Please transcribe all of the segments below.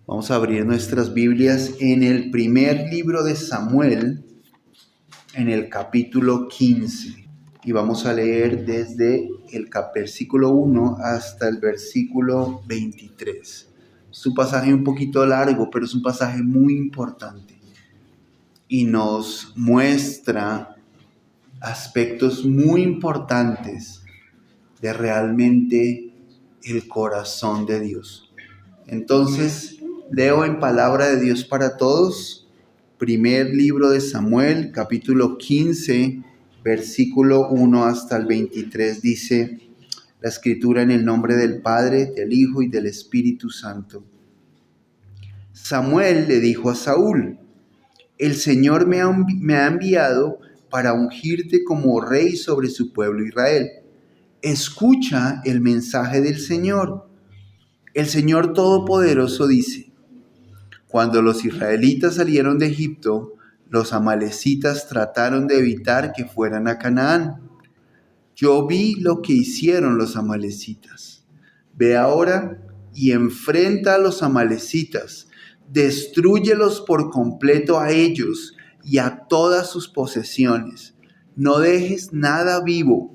Vamos a abrir nuestras Biblias en el primer libro de Samuel, en el capítulo 15. Y vamos a leer desde el versículo 1 hasta el versículo 23. Es un pasaje un poquito largo, pero es un pasaje muy importante. Y nos muestra aspectos muy importantes de realmente el corazón de Dios. Entonces, leo en palabra de Dios para todos, primer libro de Samuel, capítulo 15, versículo 1 hasta el 23, dice la escritura en el nombre del Padre, del Hijo y del Espíritu Santo. Samuel le dijo a Saúl: el Señor me ha enviado para ungirte como rey sobre su pueblo Israel. Escucha el mensaje del Señor. El Señor Todopoderoso dice: cuando los israelitas salieron de Egipto, los amalecitas trataron de evitar que fueran a Canaán. Yo vi lo que hicieron los amalecitas. Ve ahora y enfrenta a los amalecitas. Destrúyelos por completo a ellos y a todas sus posesiones. No dejes nada vivo.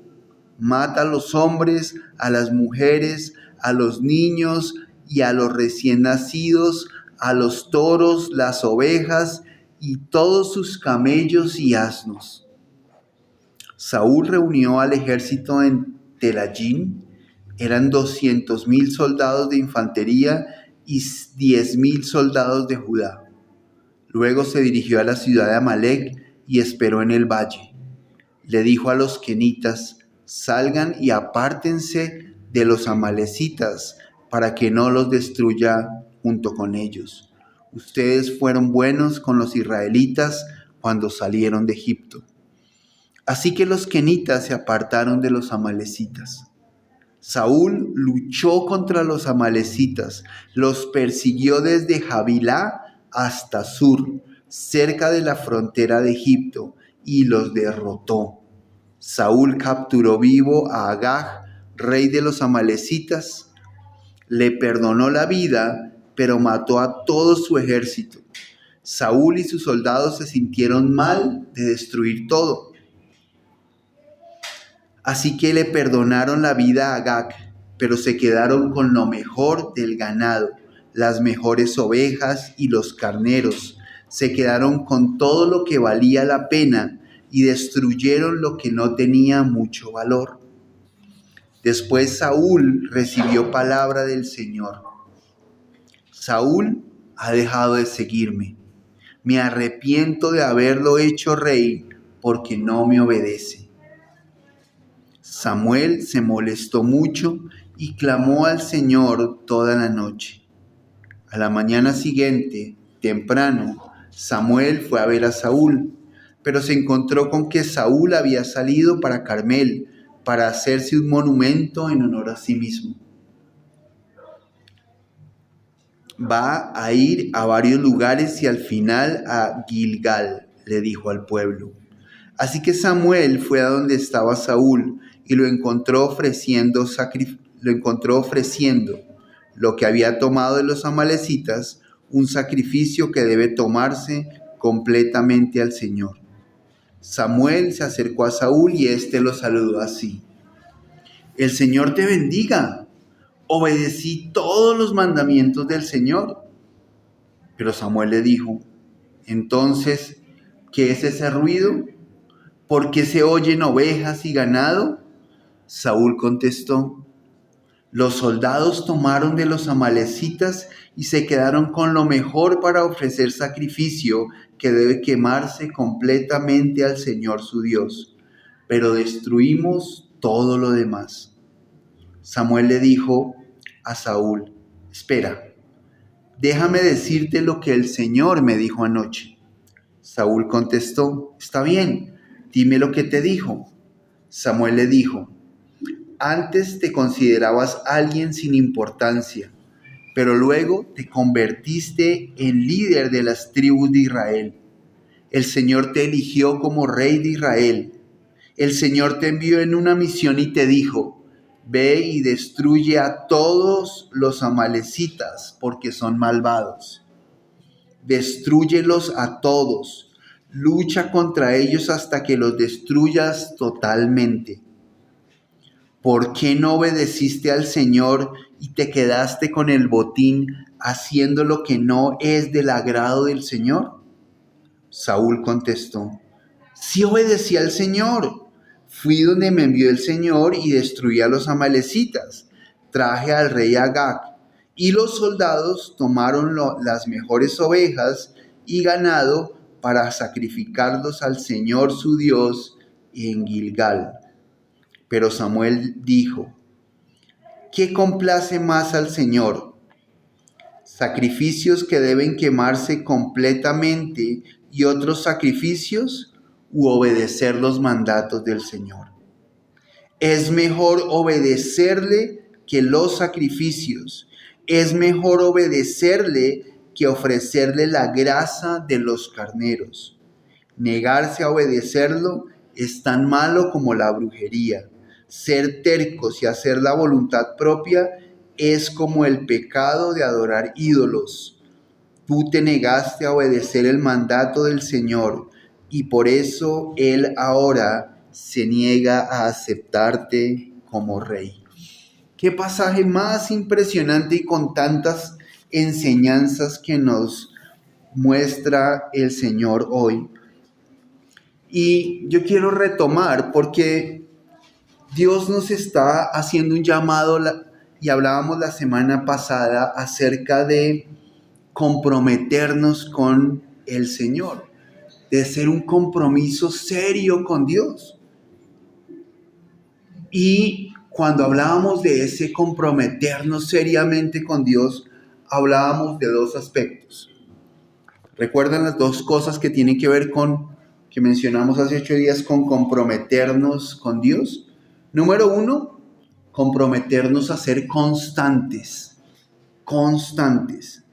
Mata a los hombres, a las mujeres, a los niños y a los recién nacidos, a los toros, las ovejas y todos sus camellos y asnos. Saúl reunió al ejército en Telayín. Eran 200,000 soldados de infantería y 10,000 soldados de Judá. Luego se dirigió a la ciudad de Amalec y esperó en el valle. Le dijo a los kenitas: salgan y apártense de los amalecitas para que no los destruya junto con ellos. Ustedes fueron buenos con los israelitas cuando salieron de Egipto. Así que los kenitas se apartaron de los amalecitas. Saúl luchó contra los amalecitas, los persiguió desde Javilá hasta Sur, cerca de la frontera de Egipto, y los derrotó. Saúl capturó vivo a Agag, rey de los amalecitas. Le perdonó la vida, pero mató a todo su ejército. Saúl y sus soldados se sintieron mal de destruir todo. Así que le perdonaron la vida a Agag, pero se quedaron con lo mejor del ganado, las mejores ovejas y los carneros. Se quedaron con todo lo que valía la pena y destruyeron lo que no tenía mucho valor. Después Saúl recibió palabra del Señor: Saúl ha dejado de seguirme. Me arrepiento de haberlo hecho rey porque no me obedece. Samuel se molestó mucho y clamó al Señor toda la noche. A la mañana siguiente, temprano, Samuel fue a ver a Saúl, pero se encontró con que Saúl había salido para Carmel para hacerse un monumento en honor a sí mismo. Va a ir a varios lugares y al final a Gilgal, le dijo al pueblo. Así que Samuel fue a donde estaba Saúl y lo encontró ofreciendo lo que había tomado de los amalecitas, un sacrificio que debe tomarse completamente al Señor. Samuel se acercó a Saúl y éste lo saludó así: el Señor te bendiga. Obedecí todos los mandamientos del Señor. Pero Samuel le dijo: entonces, ¿qué es ese ruido? ¿Por qué se oyen ovejas y ganado? Saúl contestó: los soldados tomaron de los amalecitas y se quedaron con lo mejor para ofrecer sacrificio que debe quemarse completamente al Señor su Dios, pero destruimos todo lo demás. Samuel le dijo a Saúl: espera, déjame decirte lo que el Señor me dijo anoche. Saúl contestó: está bien, dime lo que te dijo. Samuel le dijo: antes te considerabas alguien sin importancia, pero luego te convertiste en líder de las tribus de Israel. El Señor te eligió como rey de Israel. El Señor te envió en una misión y te dijo: ve y destruye a todos los amalecitas, porque son malvados. Destrúyelos a todos. Lucha contra ellos hasta que los destruyas totalmente. ¿Por qué no obedeciste al Señor y te quedaste con el botín haciendo lo que no es del agrado del Señor? Saúl contestó: sí obedecí al Señor. Fui donde me envió el Señor y destruí a los amalecitas. Traje al rey Agag, y los soldados tomaron las mejores ovejas y ganado para sacrificarlos al Señor su Dios en Gilgal. Pero Samuel dijo: ¿qué complace más al Señor? ¿Sacrificios que deben quemarse completamente y otros sacrificios, u obedecer los mandatos del Señor? Es mejor obedecerle que los sacrificios. Es mejor obedecerle que ofrecerle la grasa de los carneros. Negarse a obedecerlo es tan malo como la brujería. Ser tercos y hacer la voluntad propia es como el pecado de adorar ídolos. Tú te negaste a obedecer el mandato del Señor y por eso Él ahora se niega a aceptarte como rey. Qué pasaje más impresionante y con tantas enseñanzas que nos muestra el Señor hoy. Y yo quiero retomar porque Dios nos está haciendo un llamado y hablábamos la semana pasada acerca de comprometernos con el Señor, de ser un compromiso serio con Dios. Y cuando hablábamos de ese comprometernos seriamente con Dios, hablábamos de dos aspectos. ¿Recuerdan las dos cosas que tienen que ver que mencionamos hace 8 días con comprometernos con Dios? Número 1, comprometernos a ser constantes. Constantes.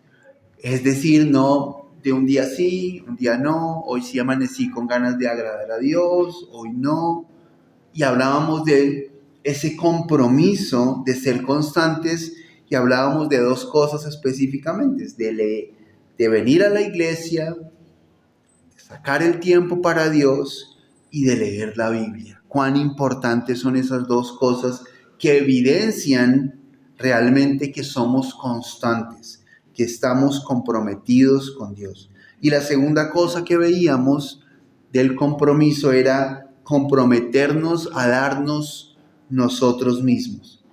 Es decir, no de un día sí, un día no, hoy sí amanecí con ganas de agradar a Dios, hoy no. Y hablábamos de ese compromiso de ser constantes y hablábamos de dos cosas específicamente, de venir a la iglesia, de sacar el tiempo para Dios y de leer la Biblia. Cuán importantes son esas dos cosas que evidencian realmente que somos constantes, que estamos comprometidos con Dios. Y la segunda cosa que veíamos del compromiso era comprometernos a darnos nosotros mismos,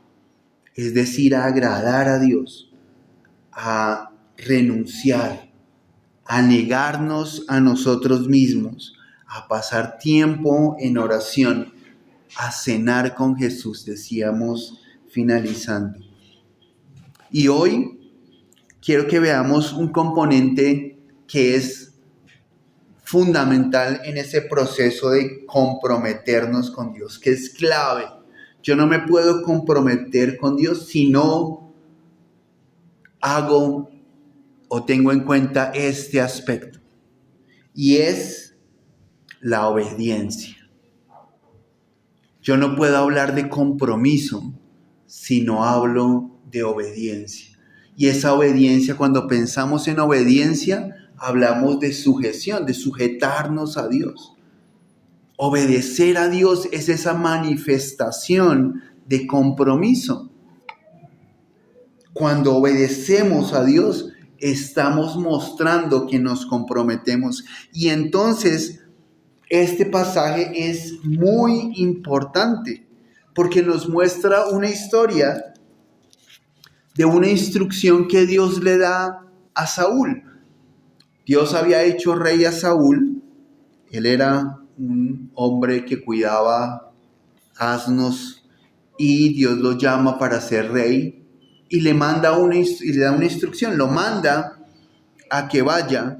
es decir, a agradar a Dios, a renunciar, a negarnos a nosotros mismos, a pasar tiempo en oración, a cenar con Jesús, decíamos finalizando. Y hoy quiero que veamos un componente que es fundamental en ese proceso de comprometernos con Dios, que es clave. Yo no me puedo comprometer con Dios si no hago o tengo en cuenta este aspecto, y es la obediencia. Yo no puedo hablar de compromiso si no hablo de obediencia. Y esa obediencia, cuando pensamos en obediencia, hablamos de sujeción, de sujetarnos a Dios. Obedecer a Dios es esa manifestación de compromiso. Cuando obedecemos a Dios, estamos mostrando que nos comprometemos. Y entonces, este pasaje es muy importante porque nos muestra una historia de una instrucción que Dios le da a Saúl. Dios había hecho rey a Saúl. Él era un hombre que cuidaba asnos y Dios lo llama para ser rey y le da una instrucción. Lo manda a que vaya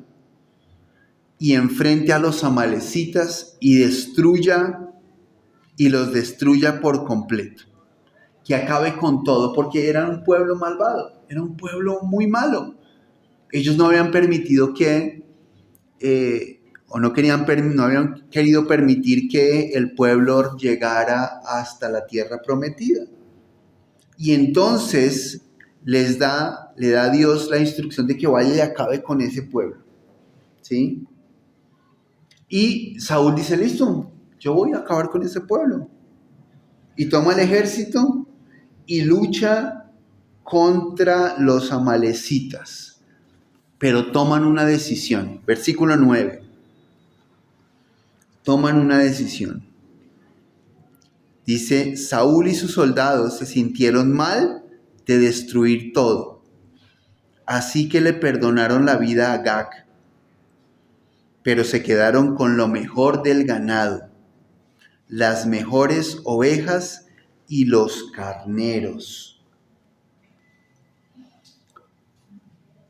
y enfrente a los amalecitas y los destruya por completo. Que acabe con todo, porque era un pueblo malvado, era un pueblo muy malo. Ellos no habían permitido no habían querido permitir que el pueblo llegara hasta la tierra prometida. Y entonces le da a Dios la instrucción de que vaya y acabe con ese pueblo. ¿Sí? Y Saúl dice, listo, yo voy a acabar con ese pueblo. Y toma el ejército y lucha contra los amalecitas. Pero toman una decisión. Versículo 9. Toman una decisión. Dice, Saúl y sus soldados se sintieron mal de destruir todo. Así que le perdonaron la vida a Agag, pero se quedaron con lo mejor del ganado, las mejores ovejas y los carneros.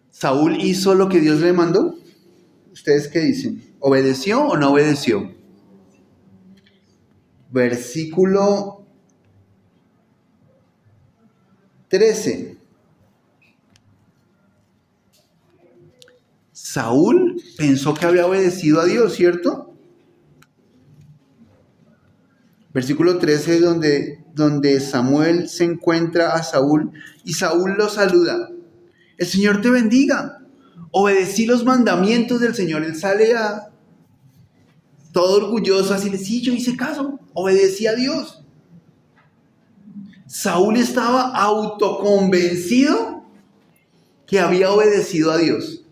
¿Saúl hizo lo que Dios le mandó? ¿Ustedes qué dicen? ¿Obedeció o no obedeció? Versículo 13. Saúl pensó que había obedecido a Dios, ¿cierto? Versículo 13, donde Samuel se encuentra a Saúl y Saúl lo saluda. El Señor te bendiga. Obedecí los mandamientos del Señor. Él sale todo orgulloso, así le dice, sí, yo hice caso, obedecí a Dios. Saúl estaba autoconvencido que había obedecido a Dios.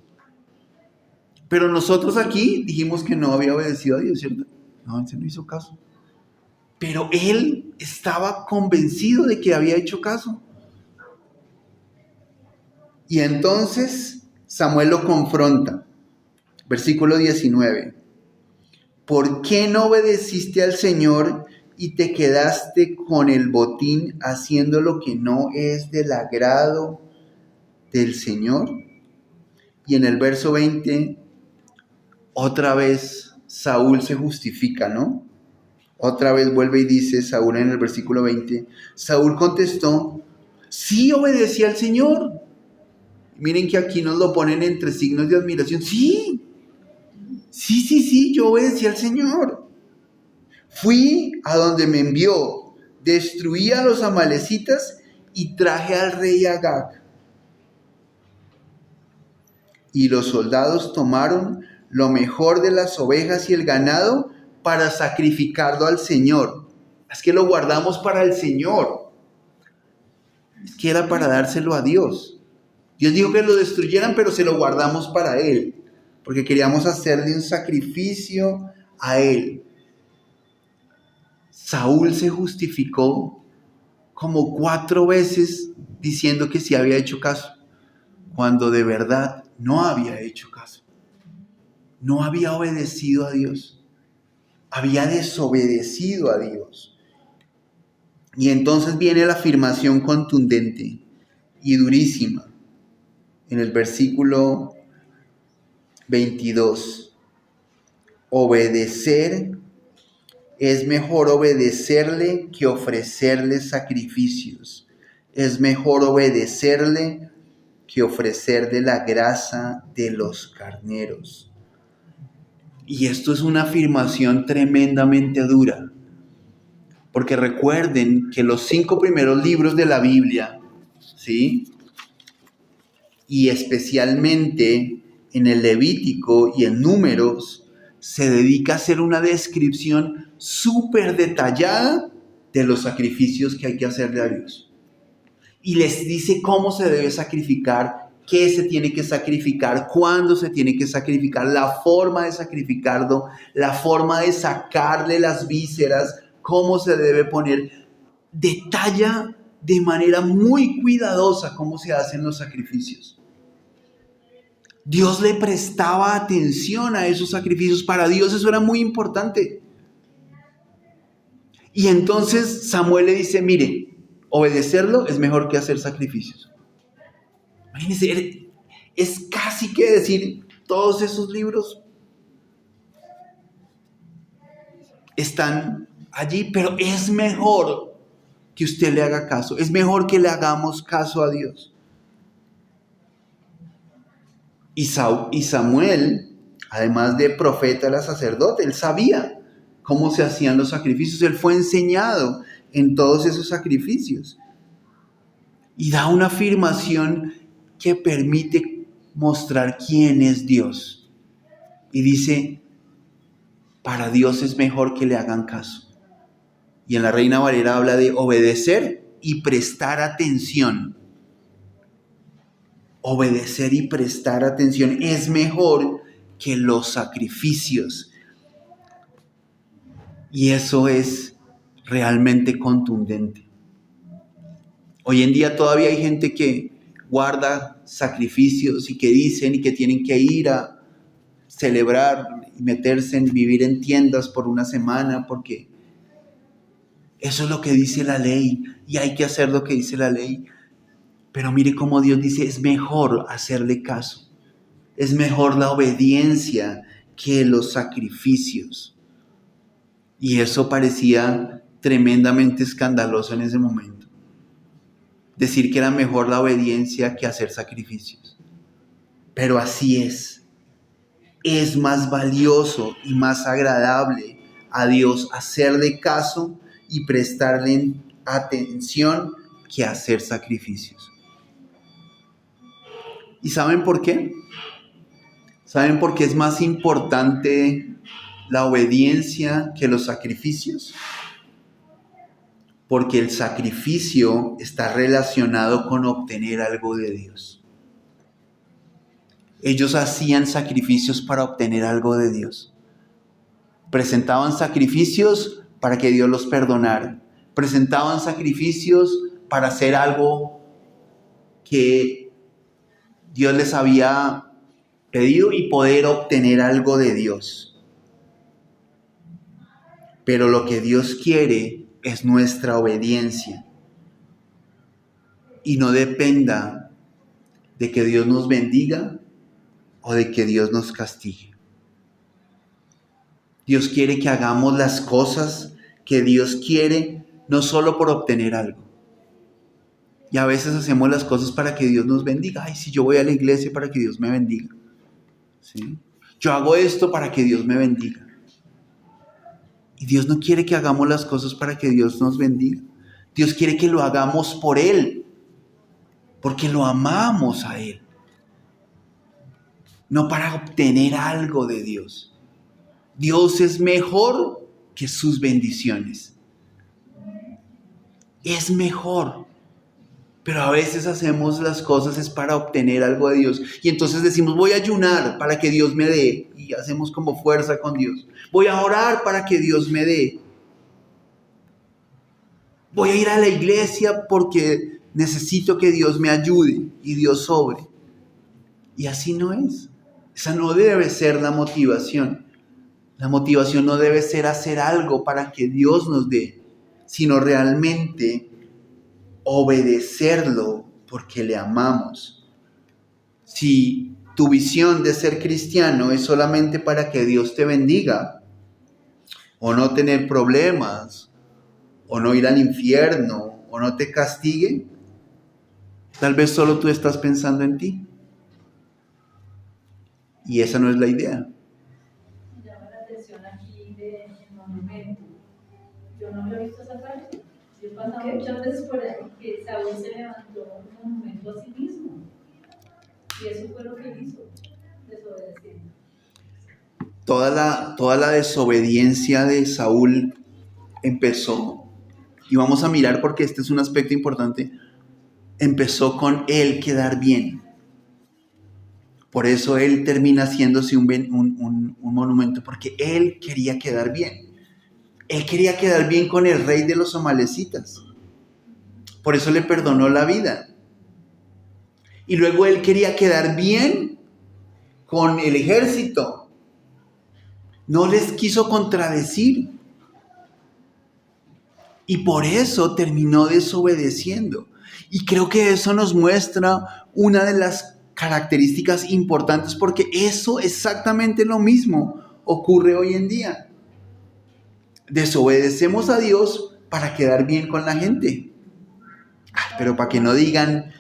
Pero nosotros aquí dijimos que no había obedecido a Dios, ¿cierto? No, él no hizo caso. Pero él estaba convencido de que había hecho caso. Y entonces Samuel lo confronta. Versículo 19. ¿Por qué no obedeciste al Señor y te quedaste con el botín haciendo lo que no es del agrado del Señor? Y en el verso 20, otra vez Saúl se justifica, ¿no? Otra vez vuelve y dice Saúl en el versículo 20, Saúl contestó, sí obedecí al Señor. Miren que aquí nos lo ponen entre signos de admiración. Sí, yo obedecí al Señor. Fui a donde me envió, destruí a los amalecitas y traje al rey Agag. Y los soldados tomaron lo mejor de las ovejas y el ganado para sacrificarlo al Señor. Es que lo guardamos para el Señor. Es que era para dárselo a Dios. Dios dijo que lo destruyeran, pero se lo guardamos para Él, porque queríamos hacerle un sacrificio a Él. Saúl se justificó como 4 veces diciendo que sí había hecho caso, cuando de verdad no había hecho caso. No había obedecido a Dios. Había desobedecido a Dios. Y entonces viene la afirmación contundente y durísima en el versículo 22. Es mejor obedecerle que ofrecerle sacrificios. Es mejor obedecerle que ofrecerle la grasa de los carneros. Y esto es una afirmación tremendamente dura. Porque recuerden que los 5 primeros libros de la Biblia, ¿sí? Y especialmente en el Levítico y en Números, se dedica a hacer una descripción súper detallada de los sacrificios que hay que hacerle a Dios. Y les dice cómo se debe sacrificar, qué se tiene que sacrificar, cuándo se tiene que sacrificar, la forma de sacrificarlo, la forma de sacarle las vísceras, cómo se debe poner. Detalla de manera muy cuidadosa cómo se hacen los sacrificios. Dios le prestaba atención a esos sacrificios. Para Dios eso era muy importante. Y entonces Samuel le dice, mire, obedecerlo es mejor que hacer sacrificios. Imagínense, es casi que decir, todos esos libros están allí, pero es mejor que usted le haga caso. Es mejor que le hagamos caso a Dios. Y Samuel, además de profeta, era sacerdote. Él sabía cómo se hacían los sacrificios. Él fue enseñado en todos esos sacrificios. y da una afirmación que permite mostrar quién es Dios. Y dice, para Dios es mejor que le hagan caso. Y en la Reina Valera habla de obedecer y prestar atención. Obedecer y prestar atención es mejor que los sacrificios. Y eso es realmente contundente. Hoy en día todavía hay gente que guarda sacrificios y que dicen y que tienen que ir a celebrar y meterse en vivir en tiendas por una semana porque eso es lo que dice la ley y hay que hacer lo que dice la ley. Pero mire cómo Dios dice, es mejor hacerle caso. Es mejor la obediencia que los sacrificios. Y eso parecía tremendamente escandaloso en ese momento. Decir que era mejor la obediencia que hacer sacrificios. Pero así es. Es más valioso y más agradable a Dios hacerle caso y prestarle atención que hacer sacrificios. ¿Y saben por qué? ¿Saben por qué es más importante la obediencia que los sacrificios? Porque el sacrificio está relacionado con obtener algo de Dios. Ellos hacían sacrificios para obtener algo de Dios. Presentaban sacrificios para que Dios los perdonara. Presentaban sacrificios para hacer algo que Dios les había pedido y poder obtener algo de Dios. Pero lo que Dios quiere es nuestra obediencia. Y no dependa de que Dios nos bendiga o de que Dios nos castigue. Dios quiere que hagamos las cosas que Dios quiere, no solo por obtener algo. Y a veces hacemos las cosas para que Dios nos bendiga. Ay, si yo voy a la iglesia para que Dios me bendiga. ¿Sí? Yo hago esto para que Dios me bendiga. Y Dios no quiere que hagamos las cosas para que Dios nos bendiga. Dios quiere que lo hagamos por Él, porque lo amamos a Él. No para obtener algo de Dios. Dios es mejor que sus bendiciones. Es mejor. Pero a veces hacemos las cosas es para obtener algo de Dios. Y entonces decimos, voy a ayunar para que Dios me dé. Y hacemos como fuerza con Dios. Voy a orar para que Dios me dé. Voy a ir a la iglesia porque necesito que Dios me ayude y Dios sobre. Y así no es. Esa no debe ser la motivación. La motivación no debe ser hacer algo para que Dios nos dé, sino realmente obedecerlo porque le amamos. Si tu visión de ser cristiano es solamente para que Dios te bendiga, o no tener problemas, o no ir al infierno, o no te castigue, tal vez solo tú estás pensando en ti. Y esa no es la idea. Me llama la atención aquí del monumento. Yo no lo he visto esa parte. Yo he pasado muchas veces por ahí que Saúl se levantó un monumento a sí mismo. Y eso fue lo que él hizo, desobedeciendo. Toda la desobediencia de Saúl empezó, y vamos a mirar porque este es un aspecto importante, empezó con él quedar bien. Por eso él termina haciéndose un monumento, porque él quería quedar bien. Él quería quedar bien con el rey de los amalecitas. Por eso le perdonó la vida. Y luego él quería quedar bien con el ejército. No les quiso contradecir. Y por eso terminó desobedeciendo. Y creo que eso nos muestra una de las características importantes, porque eso exactamente lo mismo ocurre hoy en día. Desobedecemos a Dios para quedar bien con la gente. Pero para que no digan,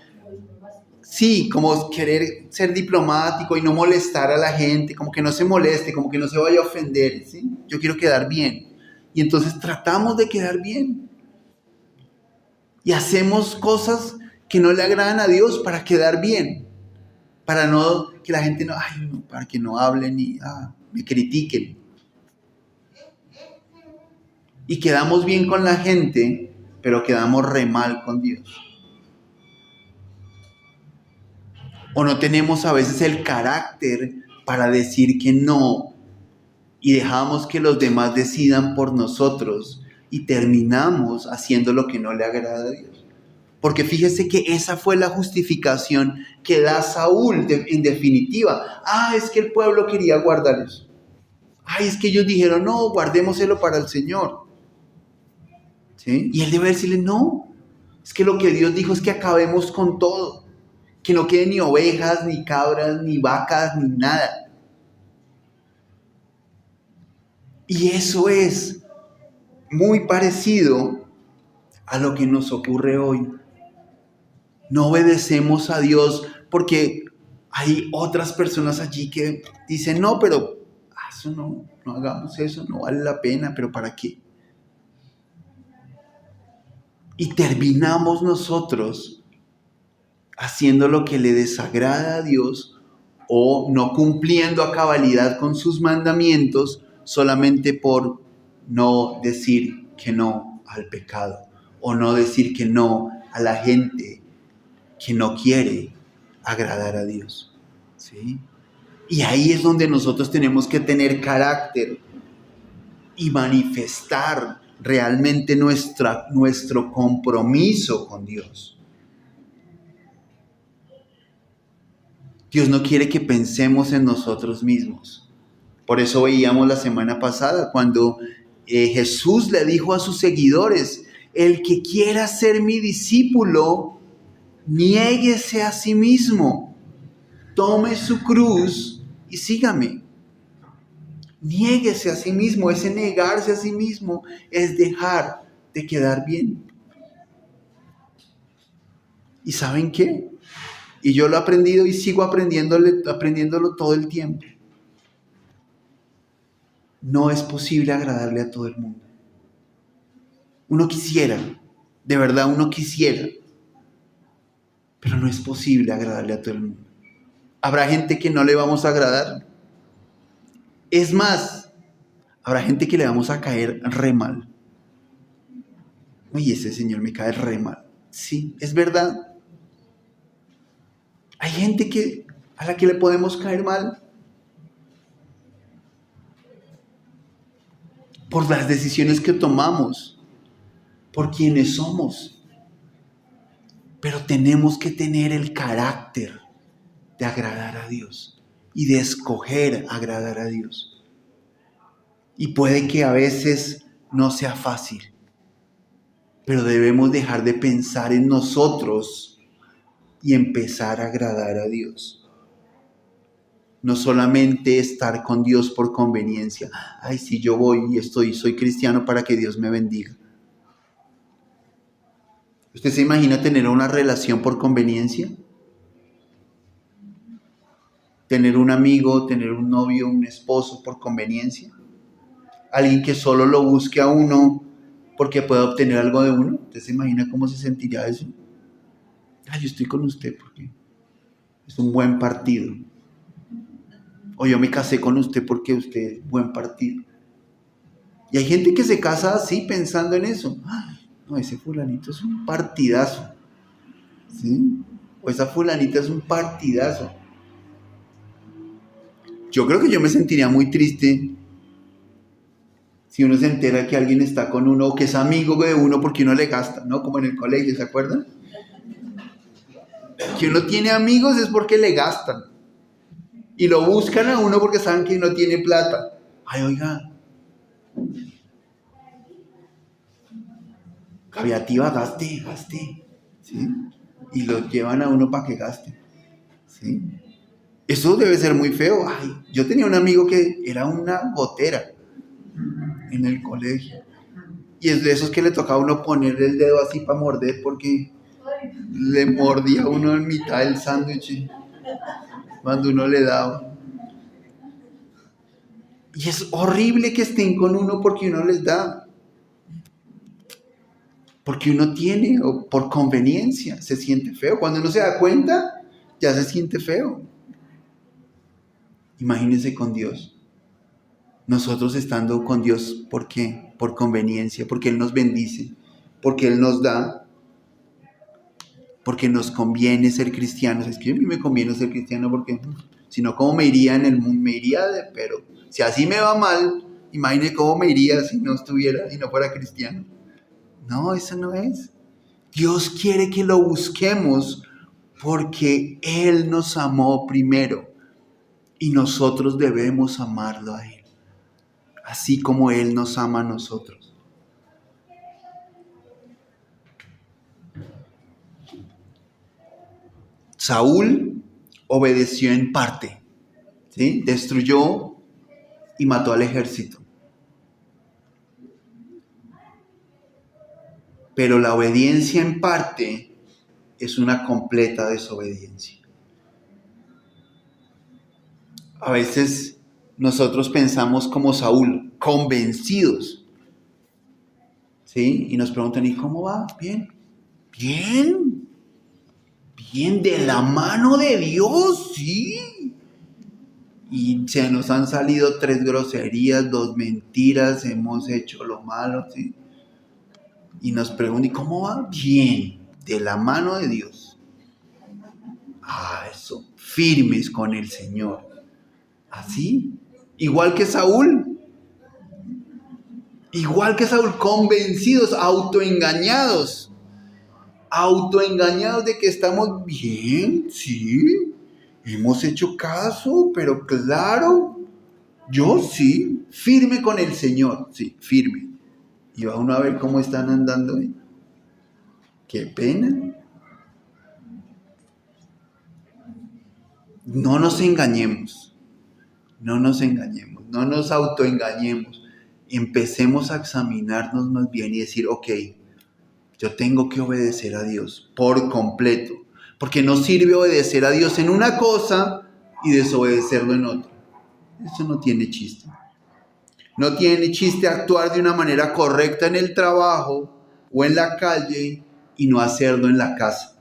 sí, como querer ser diplomático y no molestar a la gente, como que no se moleste, como que no se vaya a ofender, ¿sí? Yo quiero quedar bien. Y entonces tratamos de quedar bien. Y hacemos cosas que no le agradan a Dios para quedar bien, para no que la gente no, para que no hablen y me critiquen. Y quedamos bien con la gente, pero quedamos re mal con Dios. O no tenemos a veces el carácter para decir que no y dejamos que los demás decidan por nosotros y terminamos haciendo lo que no le agrada a Dios. Porque fíjese que esa fue la justificación que da Saúl en definitiva. Es que el pueblo quería guardar eso. Es que ellos dijeron, no, guardémoselo para el Señor. ¿Sí? Y él debe decirle, no, es que lo que Dios dijo es que acabemos con todo. Que no queden ni ovejas, ni cabras, ni vacas, ni nada. Y eso es muy parecido a lo que nos ocurre hoy. No obedecemos a Dios porque hay otras personas allí que dicen, no, pero eso no hagamos eso, no vale la pena, pero ¿para qué? Y terminamos nosotros haciendo lo que le desagrada a Dios o no cumpliendo a cabalidad con sus mandamientos solamente por no decir que no al pecado o no decir que no a la gente que no quiere agradar a Dios. ¿Sí? Y ahí es donde nosotros tenemos que tener carácter y manifestar realmente nuestro compromiso con Dios. Dios no quiere que pensemos en nosotros mismos. Por eso veíamos la semana pasada cuando Jesús le dijo a sus seguidores, el que quiera ser mi discípulo, niéguese a sí mismo, tome su cruz y sígame. Niéguese a sí mismo, ese negarse a sí mismo es dejar de quedar bien. ¿Y saben qué? Y yo lo he aprendido y sigo aprendiéndolo todo el tiempo. No es posible agradarle a todo el mundo. Uno quisiera, de verdad uno quisiera, pero no es posible agradarle a todo el mundo. Habrá gente que no le vamos a agradar. Es más, habrá gente que le vamos a caer re mal. Uy, ese señor me cae re mal. Sí, es verdad. Hay gente a la que le podemos caer mal por las decisiones que tomamos, por quienes somos. Pero tenemos que tener el carácter de agradar a Dios y de escoger agradar a Dios. Y puede que a veces no sea fácil, pero debemos dejar de pensar en nosotros y empezar a agradar a Dios. No solamente estar con Dios por conveniencia. Si yo voy y soy cristiano para que Dios me bendiga. ¿Usted se imagina tener una relación por conveniencia? Tener un amigo, tener un novio, un esposo por conveniencia. Alguien que solo lo busque a uno porque pueda obtener algo de uno. ¿Usted se imagina cómo se sentiría eso? Yo estoy con usted porque es un buen partido. O yo me casé con usted porque usted es buen partido. Y hay gente que se casa así pensando en eso. No, ese fulanito es un partidazo. ¿Sí? O esa fulanita es un partidazo. Yo creo que yo me sentiría muy triste si uno se entera que alguien está con uno o que es amigo de uno porque uno le gasta, ¿no? Como en el colegio, ¿se acuerdan? Que uno tiene amigos es porque le gastan. Y lo buscan a uno porque saben que no tiene plata. Oiga. Caviativa, gaste. ¿Sí? Y lo llevan a uno para que gaste. ¿Sí? Eso debe ser muy feo. Yo tenía un amigo que era una gotera en el colegio. Y es de esos que le tocaba a uno ponerle el dedo así para morder porque le mordía a uno en mitad del sándwich cuando uno le daba. Y es horrible que estén con uno porque uno les da. Porque uno tiene, o por conveniencia, se siente feo. Cuando uno se da cuenta, ya se siente feo. Imagínense con Dios. Nosotros estando con Dios, ¿por qué? Por conveniencia, porque Él nos bendice, porque Él nos da, porque nos conviene ser cristianos. Es que a mí me conviene ser cristiano porque si no, ¿cómo me iría en el mundo? Me iría pero si así me va mal, imagine cómo me iría si no estuviera, si no fuera cristiano. No, eso no es. Dios quiere que lo busquemos porque Él nos amó primero y nosotros debemos amarlo a Él, así como Él nos ama a nosotros. Saúl obedeció en parte, ¿sí? Destruyó y mató al ejército. Pero la obediencia en parte es una completa desobediencia. A veces nosotros pensamos como Saúl, convencidos, ¿sí? Y nos preguntan, ¿y cómo va? Bien, bien, bien, de la mano de Dios, sí. Y se nos han salido 3 groserías, 2 mentiras, hemos hecho lo malo, ¿sí? Y nos preguntan, ¿y cómo va? Bien, de la mano de Dios. Eso, firmes con el Señor. Así, igual que Saúl, convencidos, autoengañados de que estamos bien, sí, hemos hecho caso, pero claro, yo sí, firme con el Señor, sí, firme. Y va uno a ver cómo están andando. Qué pena. No nos engañemos, no nos autoengañemos. Empecemos a examinarnos más bien y decir, ok, yo tengo que obedecer a Dios por completo, porque no sirve obedecer a Dios en una cosa y desobedecerlo en otra. Eso no tiene chiste. No tiene chiste actuar de una manera correcta en el trabajo o en la calle y no hacerlo en la casa.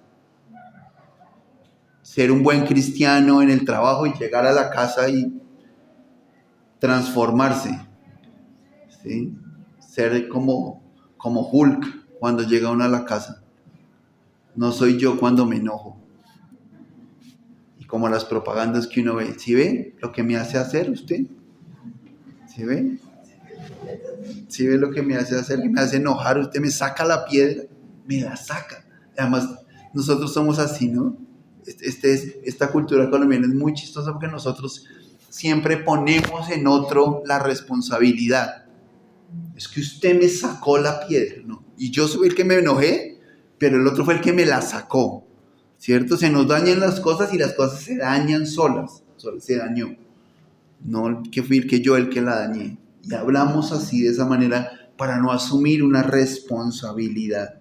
Ser un buen cristiano en el trabajo y llegar a la casa y transformarse, ¿sí? Ser como Hulk cuando llega uno a la casa. No soy yo cuando me enojo. Y como las propagandas que uno ve. ¿Sí ve lo que me hace hacer usted? ¿Sí ve? ¿Sí ve lo que me hace hacer? Que me hace enojar. Usted me saca la piedra, me la saca. Además, nosotros somos así, ¿no? Esta cultura colombiana es muy chistosa porque nosotros siempre ponemos en otro la responsabilidad. Es que usted me sacó la piedra, ¿no? Y yo soy el que me enojé, pero el otro fue el que me la sacó, ¿cierto? Se nos dañan las cosas y las cosas se dañan solas, se dañó. No que fui yo el que la dañé. Y hablamos así de esa manera para no asumir una responsabilidad.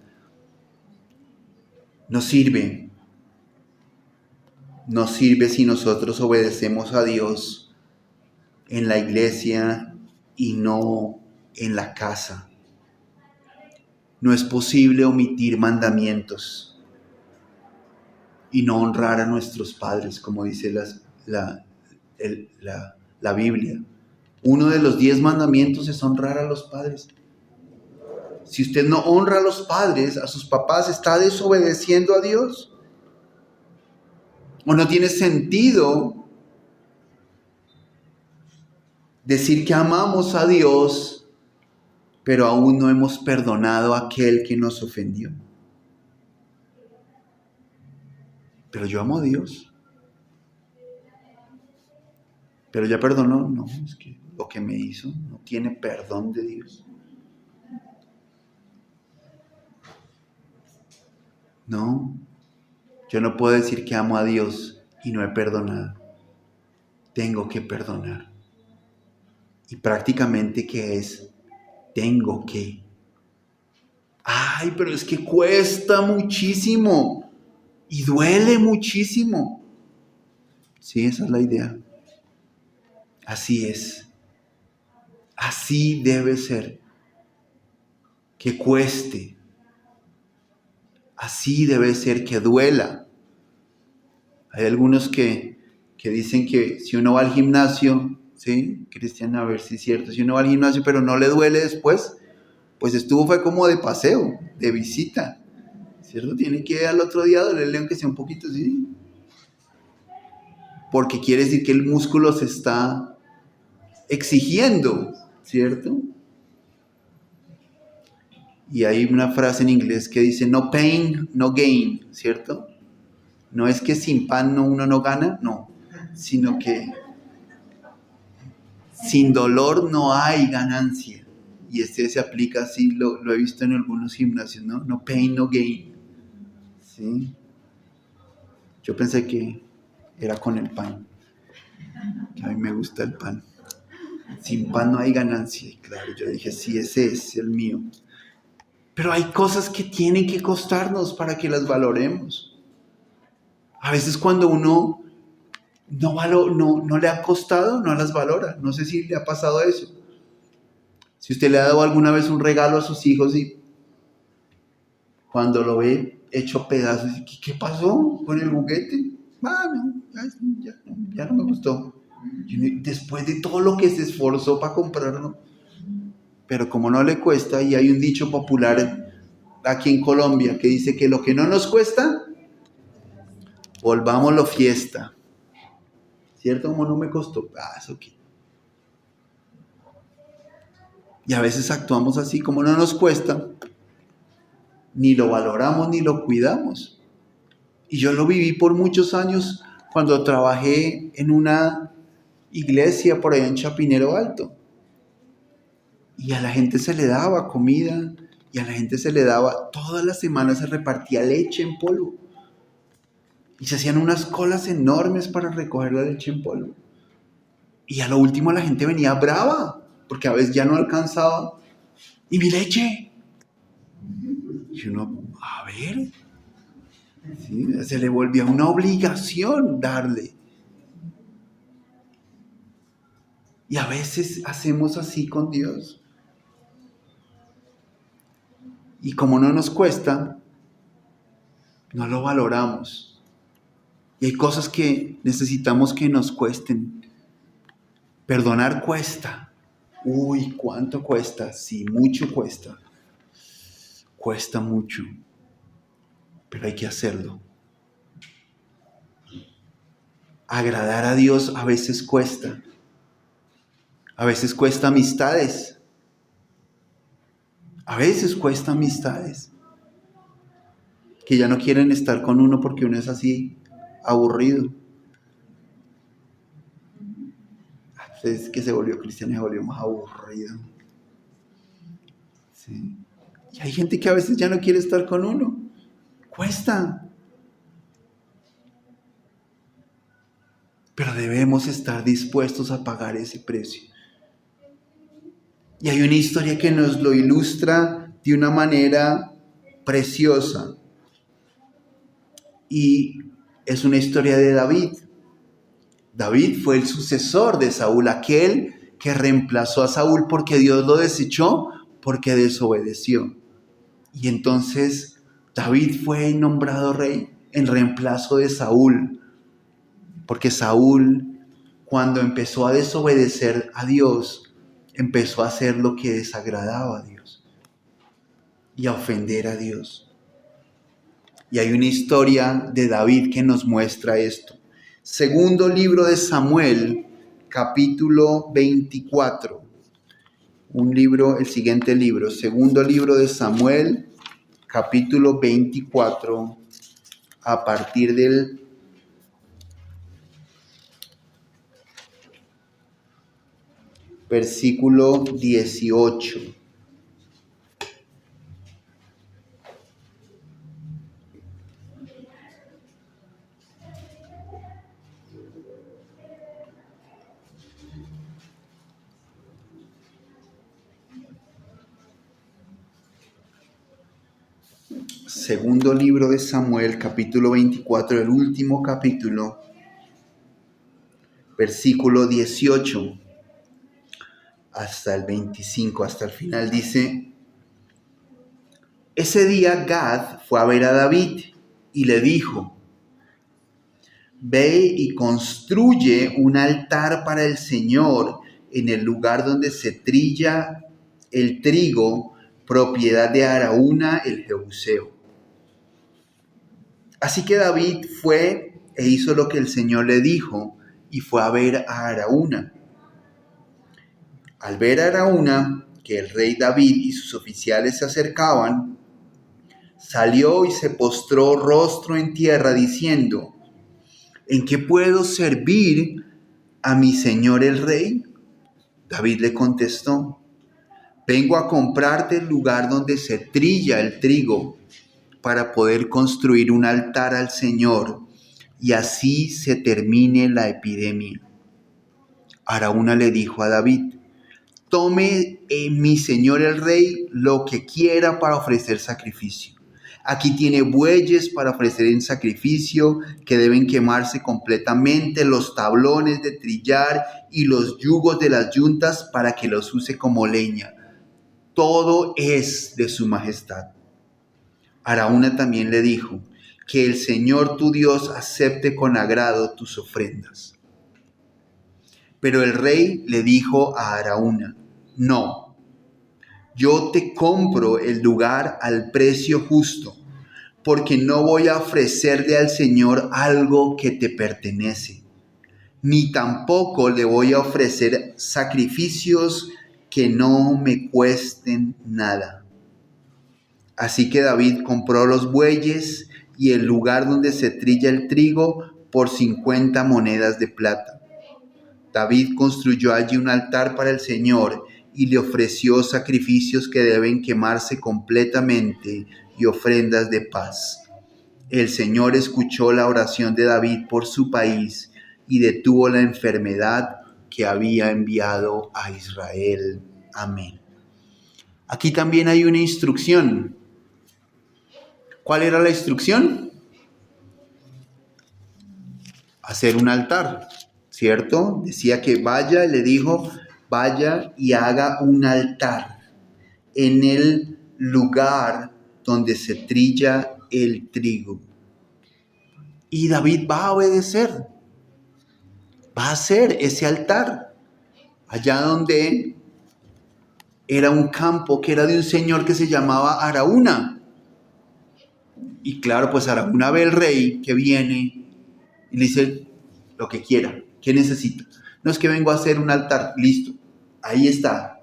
No sirve si nosotros obedecemos a Dios en la iglesia y no en la casa. No es posible omitir mandamientos y no honrar a nuestros padres, como dice la Biblia. Uno de los 10 mandamientos es honrar a los padres. Si usted no honra a los padres, a sus papás, está desobedeciendo a Dios. O no tiene sentido decir que amamos a Dios, pero aún no hemos perdonado a aquel que nos ofendió. Pero yo amo a Dios. Pero ya perdonó. No, es que lo que me hizo no tiene perdón de Dios. No, yo no puedo decir que amo a Dios y no he perdonado. Tengo que perdonar. Y prácticamente, ¿qué es? Tengo que. Ay, pero es que cuesta muchísimo y duele muchísimo. Sí, esa es la idea. Así es. Así debe ser. Que cueste. Así debe ser, que duela. Hay algunos que dicen que si uno va al gimnasio, ¿sí? Cristian, a ver si es cierto, si uno va al gimnasio pero no le duele después, pues fue como de paseo, de visita, ¿cierto? Tiene que al otro día dolerle aunque sea un poquito, ¿sí? Porque quiere decir que el músculo se está exigiendo, ¿cierto? Y hay una frase en inglés que dice, no pain, no gain, ¿cierto? No es que sin pan uno no gana, no, sino que sin dolor no hay ganancia. Y se aplica así, lo he visto en algunos gimnasios, ¿no? No pain, no gain. ¿Sí? Yo pensé que era con el pan, que a mí me gusta el pan. Sin pan no hay ganancia. Y claro, yo dije, sí, ese es el mío. Pero hay cosas que tienen que costarnos para que las valoremos. A veces cuando uno no le ha costado, no las valora. No sé si le ha pasado eso. Si usted le ha dado alguna vez un regalo a sus hijos y cuando lo ve hecho pedazos, ¿qué pasó con el juguete? No, ya no me gustó. Después de todo lo que se esforzó para comprarlo. Pero como no le cuesta, y hay un dicho popular aquí en Colombia que dice que lo que no nos cuesta, volvámoslo fiesta. ¿Cierto? Como no me costó. Eso qué. Y a veces actuamos así, como no nos cuesta, ni lo valoramos ni lo cuidamos. Y yo lo viví por muchos años cuando trabajé en una iglesia por allá en Chapinero Alto. Y a la gente se le daba comida, y a la gente se le daba, todas las semanas se repartía leche en polvo. Y se hacían unas colas enormes para recoger la leche en polvo. Y a lo último la gente venía brava, porque a veces ya no alcanzaba. ¿Y mi leche? Y uno, a ver, ¿sí? Se le volvía una obligación darle. Y a veces hacemos así con Dios. Y como no nos cuesta, no lo valoramos. Y hay cosas que necesitamos que nos cuesten. Perdonar cuesta. Uy, ¿cuánto cuesta? Sí, mucho cuesta. Cuesta mucho. Pero hay que hacerlo. Agradar a Dios a veces cuesta. A veces cuesta amistades. A veces cuesta amistades. Que ya no quieren estar con uno porque uno es así aburrido. Es que se volvió cristiano y se volvió más aburrido. ¿Sí? Y hay gente que a veces ya no quiere estar con uno. Cuesta. Pero debemos estar dispuestos a pagar ese precio. Y hay una historia que nos lo ilustra de una manera preciosa. Y es una historia de David. David fue el sucesor de Saúl, aquel que reemplazó a Saúl porque Dios lo desechó, porque desobedeció. Y entonces David fue nombrado rey en reemplazo de Saúl, porque Saúl, cuando empezó a desobedecer a Dios, empezó a hacer lo que desagradaba a Dios y a ofender a Dios. Y hay una historia de David que nos muestra esto. Segundo libro de Samuel, capítulo 24. El siguiente libro. Segundo libro de Samuel, capítulo 24, a partir del versículo 18. Segundo libro de Samuel, capítulo 24, el último capítulo, versículo 18 hasta el 25, hasta el final dice: Ese día Gad fue a ver a David y le dijo: ve y construye un altar para el Señor en el lugar donde se trilla el trigo, propiedad de Araúna el Jebuseo. Así que David fue e hizo lo que el Señor le dijo y fue a ver a Araúna. Al ver a Araúna que el rey David y sus oficiales se acercaban, salió y se postró rostro en tierra diciendo: ¿en qué puedo servir a mi señor el rey? David le contestó: vengo a comprarte el lugar donde se trilla el trigo para poder construir un altar al Señor y así se termine la epidemia. Araúna le dijo a David: tome mi señor el rey lo que quiera para ofrecer sacrificio. Aquí tiene bueyes para ofrecer en sacrificio que deben quemarse completamente, los tablones de trillar y los yugos de las yuntas para que los use como leña. Todo es de su majestad. Araúna también le dijo: que el Señor tu Dios acepte con agrado tus ofrendas. Pero el rey le dijo a Araúna: no, yo te compro el lugar al precio justo, porque no voy a ofrecerle al Señor algo que te pertenece, ni tampoco le voy a ofrecer sacrificios que no me cuesten nada. Así que David compró los bueyes y el lugar donde se trilla el trigo por 50 monedas de plata. David construyó allí un altar para el Señor y le ofreció sacrificios que deben quemarse completamente y ofrendas de paz. El Señor escuchó la oración de David por su país y detuvo la enfermedad que había enviado a Israel. Amén. Aquí también hay una instrucción. ¿Cuál era la instrucción? Hacer un altar, ¿cierto? Decía que vaya, le dijo, vaya y haga un altar en el lugar donde se trilla el trigo. Y David va a obedecer, va a hacer ese altar allá donde era un campo que era de un señor que se llamaba Araúna. Y claro, pues Araúna ve el rey que viene y le dice lo que quiera. ¿Qué necesita? No, es que vengo a hacer un altar. Listo. Ahí está.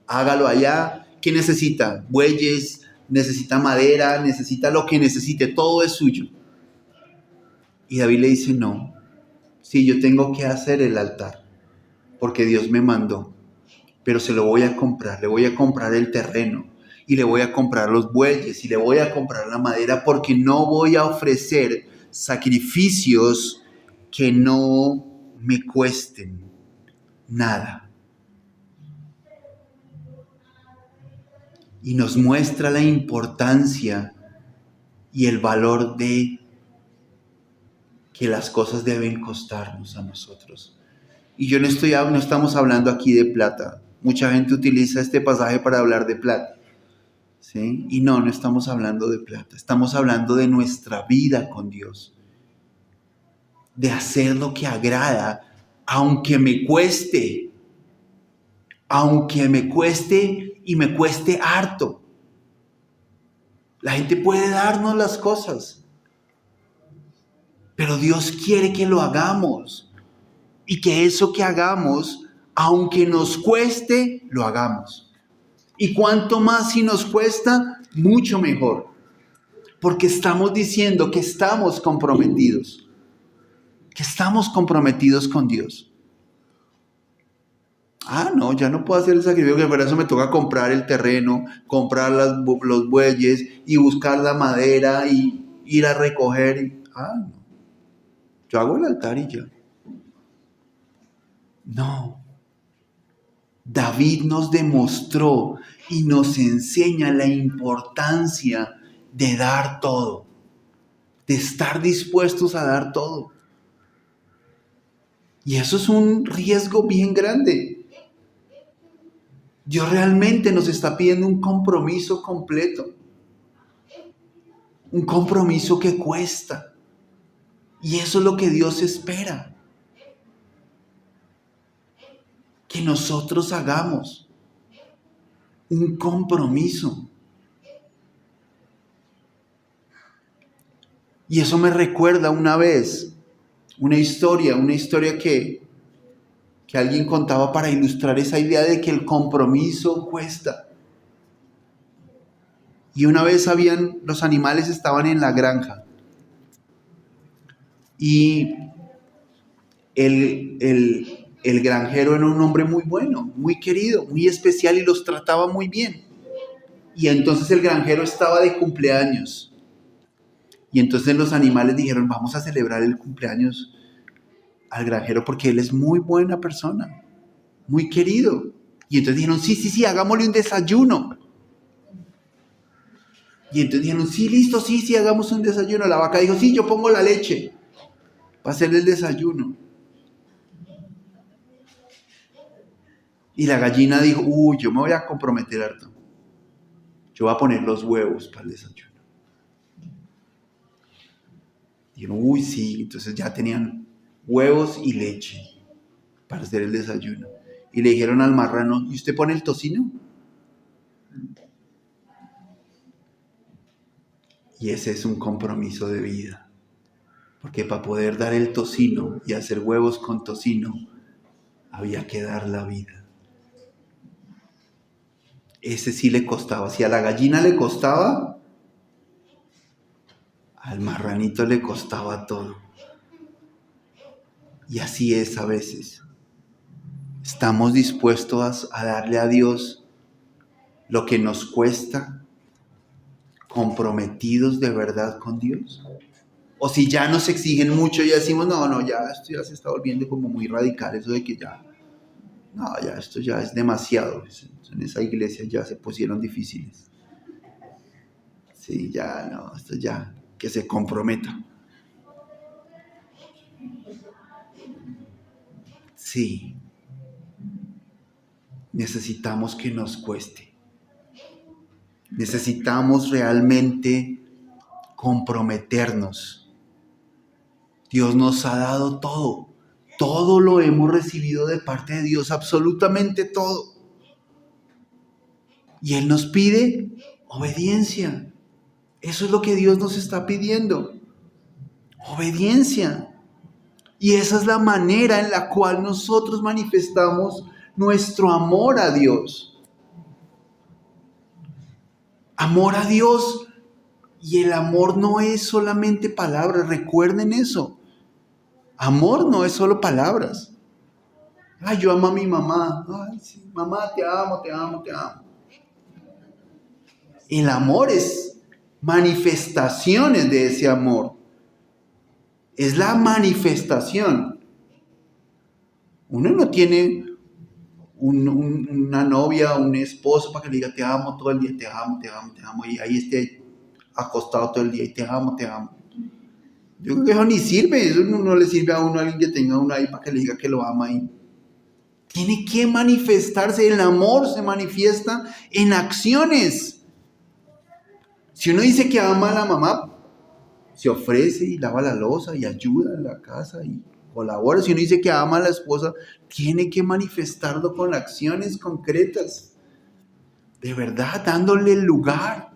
Hágalo allá. ¿Qué necesita? Bueyes, necesita madera, necesita lo que necesite. Todo es suyo. Y David le dice: no. Sí, yo tengo que hacer el altar porque Dios me mandó. Pero se lo voy a comprar. Le voy a comprar el terreno. Y le voy a comprar los bueyes. Y le voy a comprar la madera porque no voy a ofrecer sacrificios que no me cuesten nada. Y nos muestra la importancia y el valor de que las cosas deben costarnos a nosotros. Y no estamos hablando aquí de plata. Mucha gente utiliza este pasaje para hablar de plata, ¿sí? Y no estamos hablando de plata. Estamos hablando de nuestra vida con Dios. De hacer lo que agrada, aunque me cueste y me cueste harto. La gente puede darnos las cosas, pero Dios quiere que lo hagamos y que eso que hagamos, aunque nos cueste, lo hagamos. Y cuanto más si nos cuesta, mucho mejor, porque estamos diciendo que estamos comprometidos con Dios. No, ya no puedo hacer el sacrificio, que para eso me toca comprar el terreno, comprar los bueyes y buscar la madera y ir a recoger. No. Yo hago el altar y ya. No. David nos demostró y nos enseña la importancia de dar todo, de estar dispuestos a dar todo. Y eso es un riesgo bien grande. Dios realmente nos está pidiendo un compromiso completo. Un compromiso que cuesta. Y eso es lo que Dios espera. Que nosotros hagamos un compromiso. Y eso me recuerda una vez, una historia que alguien contaba para ilustrar esa idea de que el compromiso cuesta. Y una vez los animales estaban en la granja. Y el granjero era un hombre muy bueno, muy querido, muy especial y los trataba muy bien. Y entonces el granjero estaba de cumpleaños. Y entonces los animales dijeron, vamos a celebrar el cumpleaños al granjero porque él es muy buena persona, muy querido. Y entonces dijeron, sí, hagámosle un desayuno. Y entonces dijeron, sí, listo, sí, hagamos un desayuno. La vaca dijo, sí, yo pongo la leche para hacerle el desayuno. Y la gallina dijo, yo me voy a comprometer harto. Yo voy a poner los huevos para el desayuno. Dijeron, sí, entonces ya tenían huevos y leche para hacer el desayuno. Y le dijeron al marrano, ¿y usted pone el tocino? Y ese es un compromiso de vida. Porque para poder dar el tocino y hacer huevos con tocino, había que dar la vida. Ese sí le costaba. Si a la gallina le costaba, al marranito le costaba todo. Y así es a veces. ¿Estamos dispuestos a darle a Dios lo que nos cuesta, comprometidos de verdad con Dios? O si ya nos exigen mucho y decimos, no, ya esto ya se está volviendo como muy radical, eso de que ya esto ya es demasiado. En esa iglesia ya se pusieron difíciles. Sí, esto ya, que se comprometa. Sí, necesitamos que nos cueste. Necesitamos realmente comprometernos. Dios nos ha dado todo. Todo lo hemos recibido de parte de Dios, absolutamente todo. Y Él nos pide obediencia. Eso es lo que Dios nos está pidiendo. Obediencia. Y esa es la manera en la cual nosotros manifestamos nuestro amor a Dios. Amor a Dios. Y el amor no es solamente palabras. Recuerden eso. Amor no es solo palabras. Yo amo a mi mamá. Sí, mamá, te amo, te amo, te amo. El amor es manifestaciones de ese amor. Es la manifestación. Uno no tiene una novia, un esposo para que le diga te amo todo el día, te amo, te amo, te amo, y ahí esté acostado todo el día y te amo, te amo. Yo creo que eso ni sirve, eso no le sirve a uno, a alguien que tenga uno ahí para que le diga que lo ama ahí. Tiene que manifestarse, el amor se manifiesta en acciones. Si uno dice que ama a la mamá, se ofrece y lava la loza y ayuda en la casa y colabora. Si uno dice que ama a la esposa, tiene que manifestarlo con acciones concretas. De verdad, dándole el lugar,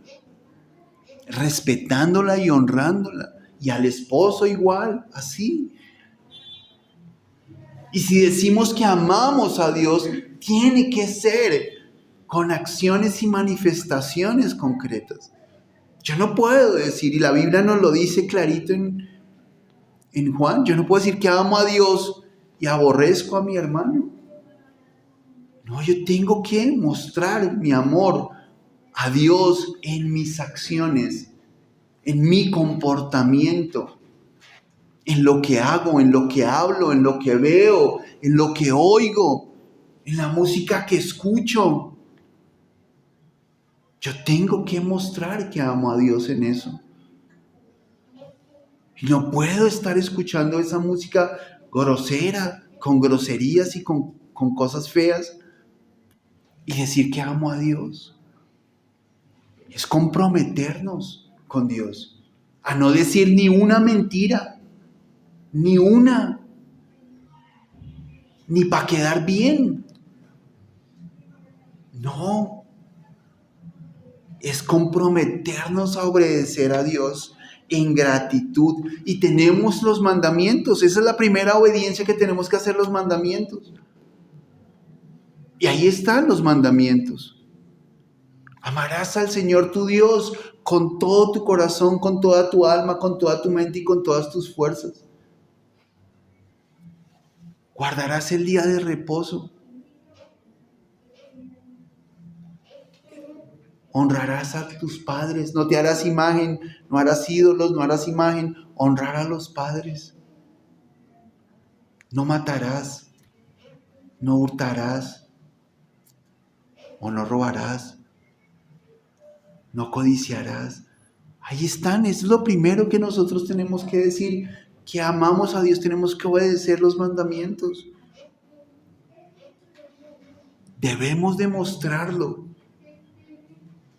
respetándola y honrándola. Y al esposo igual, así. Y si decimos que amamos a Dios, tiene que ser con acciones y manifestaciones concretas. Yo no puedo decir, y la Biblia nos lo dice clarito en Juan, yo no puedo decir que amo a Dios y aborrezco a mi hermano. No, yo tengo que mostrar mi amor a Dios en mis acciones, en mi comportamiento, en lo que hago, en lo que hablo, en lo que veo, en lo que oigo, en la música que escucho. Yo tengo que mostrar que amo a Dios en eso. Y no puedo estar escuchando esa música grosera, con groserías y con cosas feas, y decir que amo a Dios. Es comprometernos con Dios. a no decir ni una mentira, ni una, ni para quedar bien. No, es comprometernos a obedecer a Dios en gratitud. Y tenemos los mandamientos. Esa es la primera obediencia que tenemos que hacer, los mandamientos. Y ahí están los mandamientos. Amarás al Señor tu Dios con todo tu corazón, con toda tu alma, con toda tu mente y con todas tus fuerzas. Guardarás el día de reposo. Honrarás a tus padres. No te harás imagen, no harás ídolos, no harás imagen. Honrar a los padres. No matarás, no hurtarás o no robarás. No codiciarás. Ahí están, eso es lo primero que nosotros tenemos que decir, que amamos a Dios, tenemos que obedecer los mandamientos. Debemos demostrarlo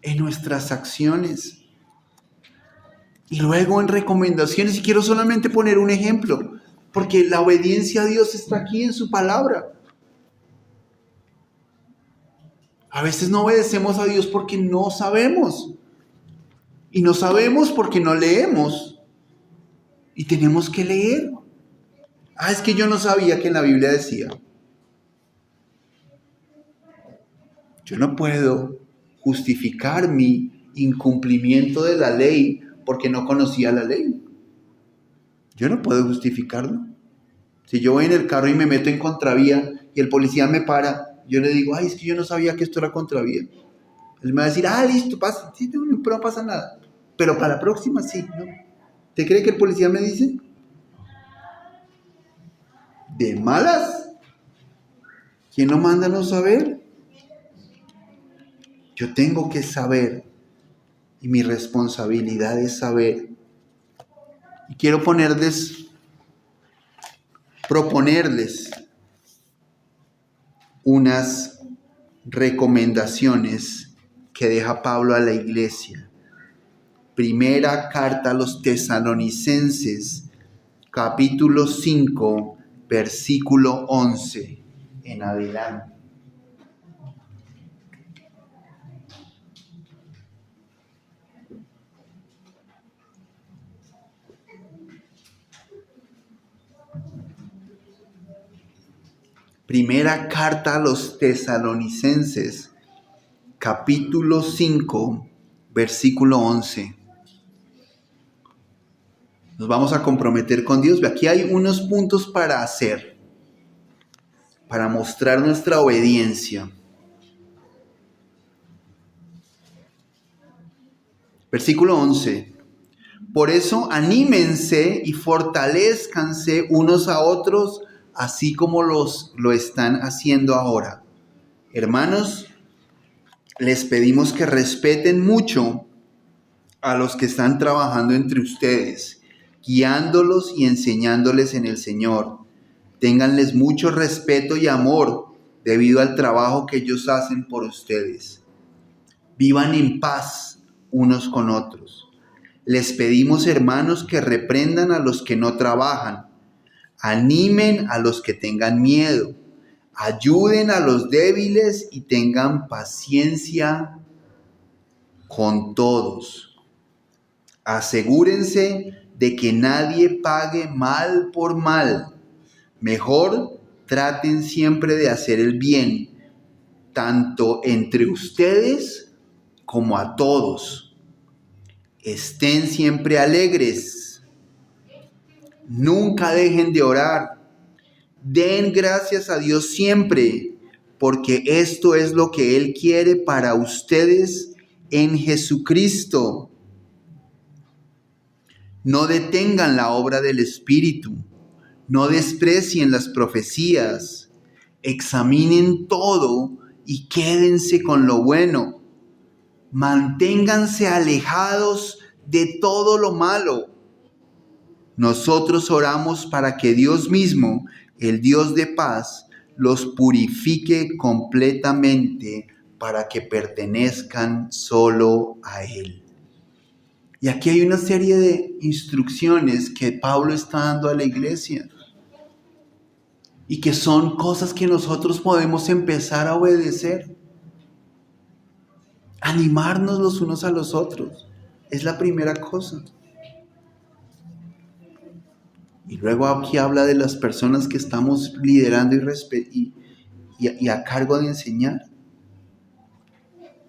en nuestras acciones. Y luego en recomendaciones, y quiero solamente poner un ejemplo, porque la obediencia a Dios está aquí en su palabra. A veces no obedecemos a Dios porque no sabemos. Y no sabemos porque no leemos. Y tenemos que leer. Es que yo no sabía que en la Biblia decía. Yo no puedo justificar mi incumplimiento de la ley porque no conocía la ley. Yo no puedo justificarlo. Si yo voy en el carro y me meto en contravía y el policía me para, yo le digo, es que yo no sabía que esto era contravía. Él me va a decir, listo, pasa, sí, no pasa nada. Pero para la próxima sí, ¿no? ¿Te cree que el policía me dice? ¿De malas? ¿Quién lo manda a no saber? Yo tengo que saber. Y mi responsabilidad es saber. Y quiero proponerles unas recomendaciones que deja Pablo a la iglesia. Primera carta a los Tesalonicenses, capítulo 5, versículo 11 en adelante. Primera carta a los Tesalonicenses, capítulo 5, versículo 11. Nos vamos a comprometer con Dios. Aquí hay unos puntos para hacer, para mostrar nuestra obediencia. Versículo 11. Por eso anímense y fortalezcanse unos a otros, así como lo están haciendo ahora. Hermanos, les pedimos que respeten mucho a los que están trabajando entre ustedes, guiándolos y enseñándoles en el Señor. Ténganles mucho respeto y amor debido al trabajo que ellos hacen por ustedes. Vivan en paz unos con otros. Les pedimos, hermanos, que reprendan a los que no trabajan, animen a los que tengan miedo, ayuden a los débiles y tengan paciencia con todos. Asegúrense de que nadie pague mal por mal. Mejor traten siempre de hacer el bien, tanto entre ustedes como a todos. Estén siempre alegres. Nunca dejen de orar. Den gracias a Dios siempre, porque esto es lo que Él quiere para ustedes en Jesucristo. No detengan la obra del Espíritu. No desprecien las profecías. Examinen todo y quédense con lo bueno. Manténganse alejados de todo lo malo. Nosotros oramos para que Dios mismo, el Dios de paz, los purifique completamente para que pertenezcan solo a Él. Y aquí hay una serie de instrucciones que Pablo está dando a la iglesia. Y que son cosas que nosotros podemos empezar a obedecer. Animarnos los unos a los otros. Es la primera cosa. Y luego aquí habla de las personas que estamos liderando y a cargo de enseñar.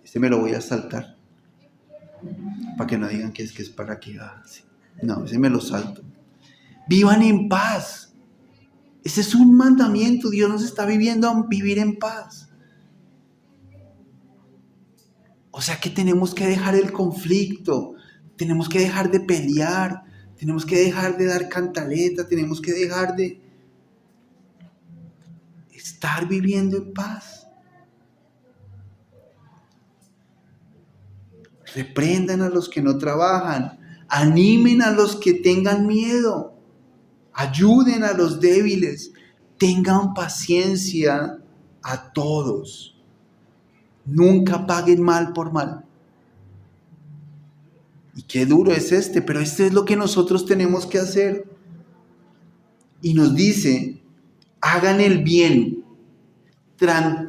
Este me lo voy a saltar. Para que no digan que es para que... No, ese me lo salto. Vivan en paz. Ese es un mandamiento. Dios nos está viviendo a vivir en paz. O sea que tenemos que dejar el conflicto. Tenemos que dejar de pelear. Tenemos que dejar de dar cantaleta. Tenemos que dejar de estar viviendo en paz. Reprendan a los que no trabajan. Animen a los que tengan miedo. Ayuden a los débiles. Tengan paciencia a todos. Nunca paguen mal por mal. Y qué duro es pero es lo que nosotros tenemos que hacer. Y nos dice, hagan el bien,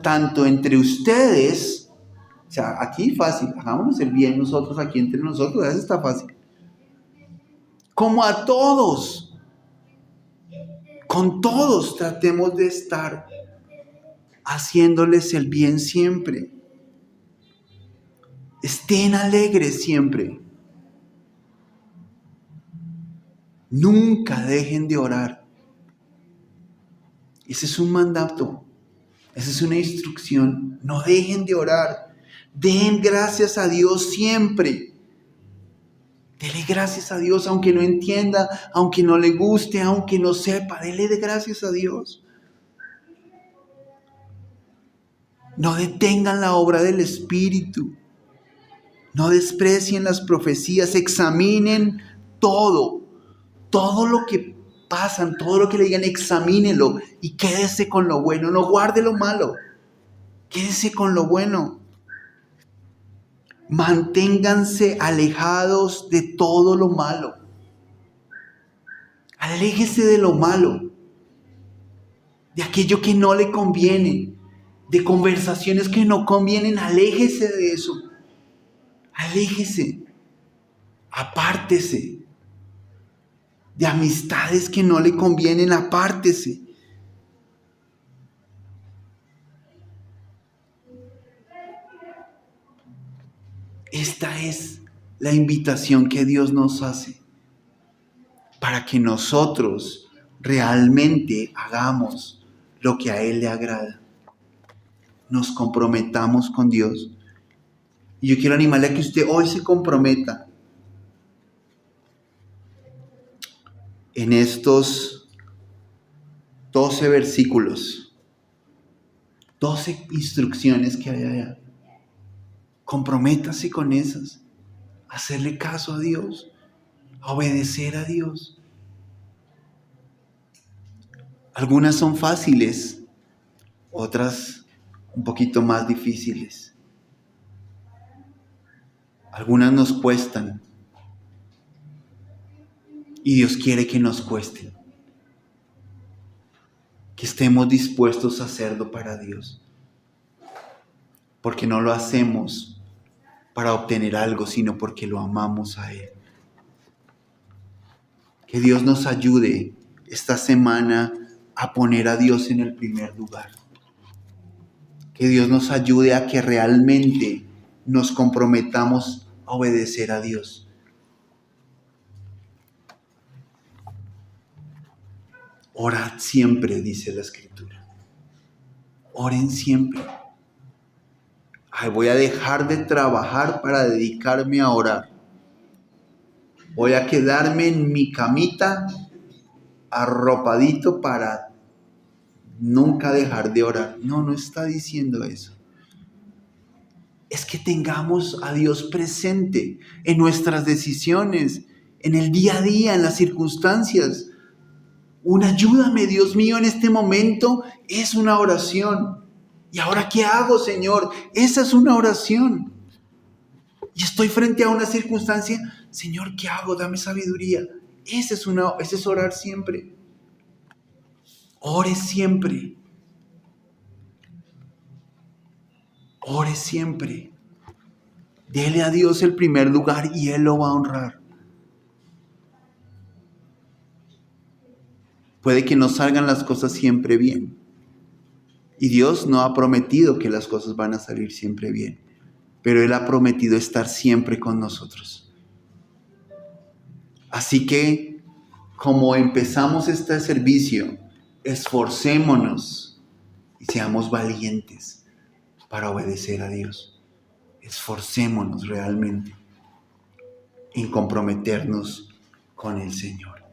tanto entre ustedes, o sea, aquí fácil, hagámonos el bien nosotros aquí entre nosotros, eso está fácil. Como a todos. Con todos tratemos de estar haciéndoles el bien siempre. Estén alegres siempre. Nunca dejen de orar. Ese es un mandato. Esa es una instrucción. No dejen de orar. Den gracias a Dios siempre. Dele gracias a Dios aunque no entienda, aunque no le guste, aunque no sepa. Dele gracias a Dios. No detengan la obra del Espíritu. No desprecien las profecías. Examinen todo. Todo lo que pasan, todo lo que le digan, examínelo y quédese con lo bueno. No guarde lo malo. Quédese con lo bueno. Manténganse alejados de todo lo malo. Aléjese de lo malo. De aquello que no le conviene. De conversaciones que no convienen. Aléjese de eso. Aléjese. Apártese. De amistades que no le convienen. Apártese. Esta es la invitación que Dios nos hace para que nosotros realmente hagamos lo que a Él le agrada. Nos comprometamos con Dios. Y yo quiero animarle a que usted hoy se comprometa en estos 12 versículos, 12 instrucciones que hay allá. Comprométase con esas, a hacerle caso a Dios, a obedecer a Dios. Algunas son fáciles, otras un poquito más difíciles. Algunas nos cuestan y Dios quiere que nos cuesten, que estemos dispuestos a hacerlo para Dios, porque no lo hacemos para obtener algo, sino porque lo amamos a Él. Que Dios nos ayude esta semana a poner a Dios en el primer lugar. Que Dios nos ayude a que realmente nos comprometamos a obedecer a Dios. Orad siempre, dice la Escritura. Oren siempre. Voy a dejar de trabajar para dedicarme a orar. Voy a quedarme en mi camita arropadito para nunca dejar de orar. No está diciendo eso. Es que tengamos a Dios presente en nuestras decisiones, en el día a día, en las circunstancias. Ayúdame, Dios mío, en este momento es una oración. ¿Y ahora qué hago, Señor? Esa es una oración. Y estoy frente a una circunstancia. Señor, ¿qué hago? Dame sabiduría. Ese es orar siempre. Ore siempre. Ore siempre. Dele a Dios el primer lugar y Él lo va a honrar. Puede que no salgan las cosas siempre bien. Y Dios no ha prometido que las cosas van a salir siempre bien. Pero Él ha prometido estar siempre con nosotros. Así que, como empezamos este servicio, esforcémonos y seamos valientes para obedecer a Dios. Esforcémonos realmente en comprometernos con el Señor.